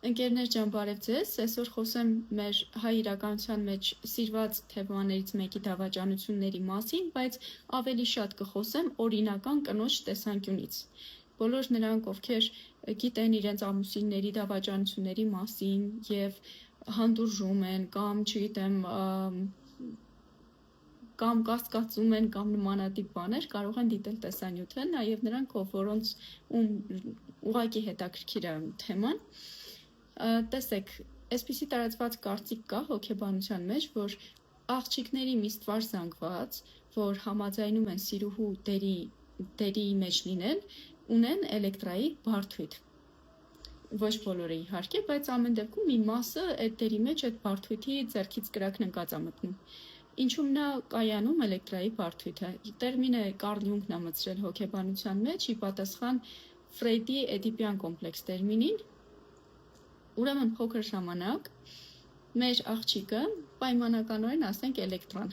Ընկերներ ջան, բարև ձեզ։ Այսօր խոսեմ մեր հայ իրականության մեջ սիրված թեմաներից մեկի դավաճանությունների մասին, բայց ավելի շատ կխոսեմ օրինական կնոջ տեսանկյունից։ Բոլոր նրանք, ովքեր գիտեն իրենց ամուսինների դավաճանությունների մասին եւ հանդուրժում են կամ, չգիտեմ, կամ կասկածում են կամ նմանատիպ բաներ, կարող են դիտել տեսանյութը, նաեւ նրանք, որոնց ուղղակի հետաքրքիր է թեման։ Տեսեք, այսպիսի տարածված կարծիք կա հոգեբանության մեջ, որ աղջիկների մի ստվար զանգված, որ համաձայնում են սիրուհու դերի մեջ լինել, ունեն էլեկտրայի բարդույթ։ Ոչ բոլորը իհարկե, բայց ամեն դեպքում մի մասը այդ դերի մեջ այդ բարդույթի ձեռքից կրակն ընկած է մտնում։ Ինչու՞մ նա կայանում էլեկտրայի բարդույթը։ Տերմինը Կարլ Յունգն է մտցրել հոգեբանության մեջ, ի պատասխան Ֆրեյդի Էդիպյան կոմպլեքս տերմինին։ Ուրեմն փոքր ժամանակ մեր աղջիկը պայմանականորեն ասենք էլեկտրոն,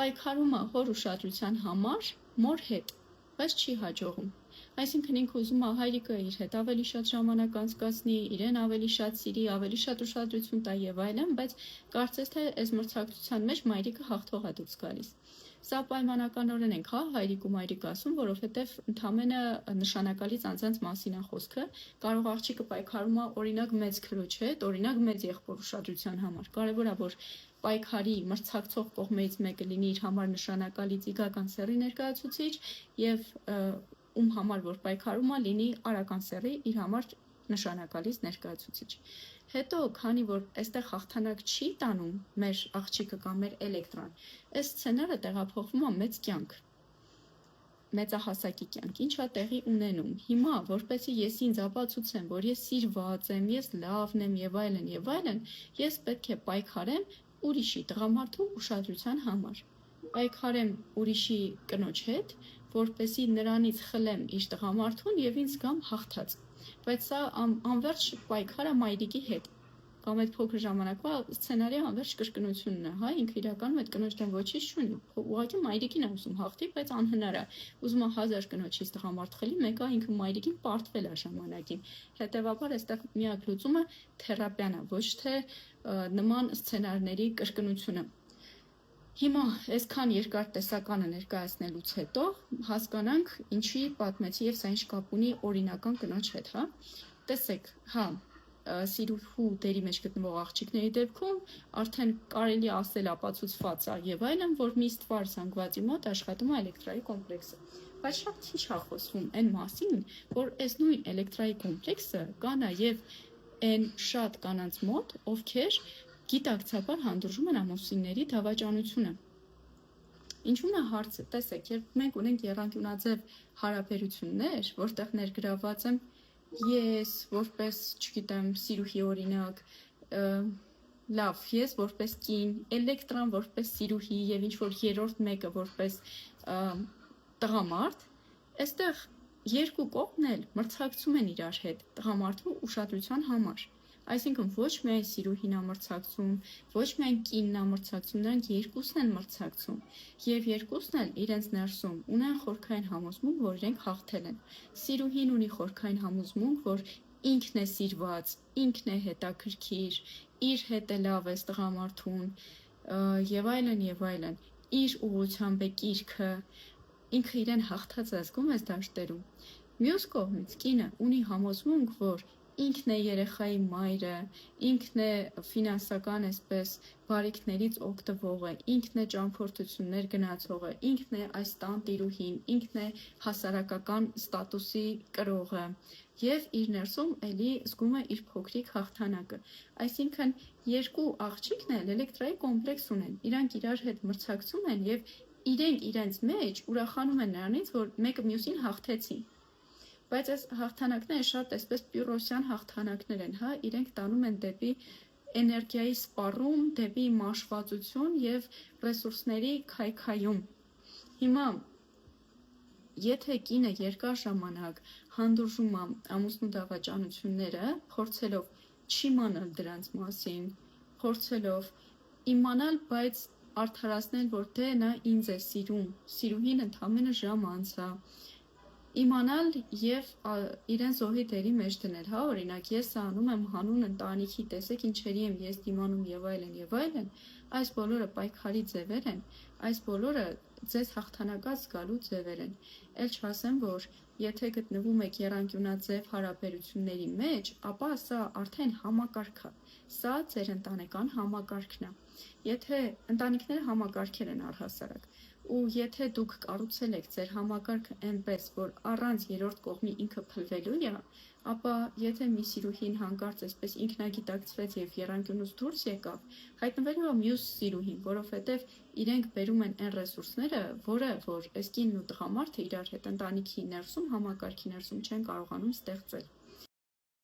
պայքարում է հոր ուշադրության համար մոր հետ, բայց չի հաջողում։ Այսինքն ինքը ուզում է հայրիկը իր հետ ավելի շատ ժամանակ անցկացնի, իրեն ավելի շատ սիրի, ավելի շատ ուշադրություն տա եւ այլն, բայց կարծես թե այս մրցակցության մեջ մայրիկը հաղթող է դուրս գալիս։ Սա պայմանականորեն ենք, հայրիկ ու մայրիկ ասում, որովհետև ընդամենը նշանակալից անձանց մասին է խոսքը, կարող աղջիկը պայքարում է օրինակ մեծ քրոջ հետ, օրինակ մեծ եղբոր ուշադրության համար։ Կարևոր է, որ պայքարի մրցակցող կողմից մեկը լինի իր համար նշանակալից իգական սեռի ներկայացուցիչ եւ ում համար որ պայքարում է լինի արական սեռի իր համար նշանակալից ներկայացուցիչ։ Հետո, քանի որ այստեղ հաղթանակ չի տանում մեր աղջիկը կամ մեր էլեկտրոն, այս սցենարը տեղափոխվում է մեծ կյանք, մեծահասակի կյանք, ինչա տեղի ունենում։ Հիմա, որպեսզի ես ինձ ապացուցեմ, որ ես սիրված եմ, ես լավն եմ եւ այլն, ես պետք է պայքարեմ ուրիշի տղամարդու ուշադրության համար։ Պայքարեմ ուրիշի կնոջ հետ, որպեսզի նրանից խլեմ իր տղամարդուն եւ ինձ գամ հաղթած։ Բայց սա անverջ պայքար է մայրիկի հետ։ Կամ այդ փոքր ժամանակվա սցենարի անverջ կրկնությունն է, ինքը իրականում այդ կնոջ դեմ ոչինչ չունի, ուղղակի մայրիկին է ուզում հաղթի, բայց անհնար է, ուզում է 1000 կնոջից տղամարդ խլի, մեկը ինքը մայրիկին պարտվել է ժամանակին։ Հետևաբար այստեղ միակ լուծումը թերապիան է, ոչ թե նման սցենարների կրկնությունը։ Հիմա այսքան երկար տեսականը ներկայացնելուց հետո հասկանանք ինչի պատմեցի եւ սա ինչ կապ ունի օրինական կնոջ հետ, Տեսեք, սիրուհու դերի մեջ գտնվող աղջիկների դեպքում արդեն կարելի ասել ապացուցված է եւ այլն, որ մի ստվար զանգվածի մոտ աշխատում է էլեկտրայի կոմպլեքսը։ Բայց շատ քիչ է խոսվում այն մասին, որ այս նույն էլեկտրայի կոմպլեքսը կա նաեւ այն շատ կանանց մոտ, ովքեր գիտակցաբար հանդուրժում են ամուսինների դավաճանությունը։ Ինչու՞ն է հարցը, տեսեք, երբ մենք ունենք եռանկյունաձև հարաբերություններ, որտեղ ներգրաված եմ ես, որպես, չգիտեմ, սիրուհի օրինակ, լավ, ես որպես կին, էլեկտրոն որպես սիրուհի եւ ինչ որ երրորդ մեկը որպես տղամարդ, այստեղ երկու կողմն էլ մրցակցում են իրար հետ տղամարդու ուշադրության համար։ Այսինքն ոչ միայն սիրուհին է մրցակցում, ոչ միայն կինն է մրցակցում, նրանք երկուսն են մրցակցում եւ երկուսն էլ իրենց ներսում ունեն խորքային համոզմունք, որ իրենք հաղթել են։ Սիրուհին ունի խորքային համոզմունք, որ ինքն է սիրված, ինքն է հետաքրքիր, իր հետ է լավ է տղամարդուն եւ այլն, իր ուղղությամբ է կիրքը, ինքը իրեն հաղթած է զգում այս դաշտերում։ Մյուս կողմից կինը ունի համոզմունք, որ ինքն է երեխայի մայրը, ինքն է ֆինանսական այսպես բարիքներից օգտվողը, ինքն է ճամփորդություններ գնացողը, ինքն է այս տան տիրուհին, ինքն է հասարակական ստատուսի կրողը եւ իր ներսում էլի զգում է իր փոքրիկ հաղթանակը։ Այսինքն երկու աղջիկն էլ էլեկտրայի կոմպլեքս ունեն, իրանք իրար հետ մրցակցում են եւ իրենք իրենց մեջ ուրախանում են նրանից, որ մեկը մյուսին հաղթեցին։ Բայց այս հաղթանակները շատ այսպես պյուրոսյան հաղթանակներ են, իրենք տանում են դեպի էներգիայի սպառում, դեպի մաշվածություն եւ ռեսուրսների քայքայում։ Հիմա եթե կինը երկար ժամանակ հանդուրժում է ամուսնու դավաճանությունները, փորձելով չիմանալ դրանց մասին, փորձելով իմանալ, բայց արդարացնել, որ դե նա ինձ է սիրում, սիրուհին ընդամենը ժամ անց է, իմանալ եւ իրեն զոհի դերի մեջ դնել, հա, օրինակ ես անում եմ հանուն ընտանիքի, տեսեք ինչերի եմ ես դիմանում եւ այլն, այս բոլորը պայքարի ձևեր են, այս բոլորը ձեզ հաղթանակած զգալու ձևեր են։ Էլ չասեմ, որ եթե գտնվում եք եռանկյունաձև հարաբերությունների մեջ, ապա սա արդեն համակարգ է, սա ձեր ընտանեկան համակարգն է։ Եթե ընտանիքները համակարգեր են առհասարակ, ու եթե դուք կառուցել եք ձեր համակարգը այնպես, որ առանց երրորդ կողմի ինքը փլվելու է, ապա եթե մի սիրուհին հանկարծ այսպես ինքնագիտակցվեց եւ եռանկյունուց դուրս եկավ, հայտնվելու է մյուս սիրուհին, որովհետեւ իրենք բերում են այն ռեսուրսները, որ այս կինն ու տղամարդը իրար հետ ընտանիքի ներսում, համակարգի ներսում չեն կարողանում ստեղծել։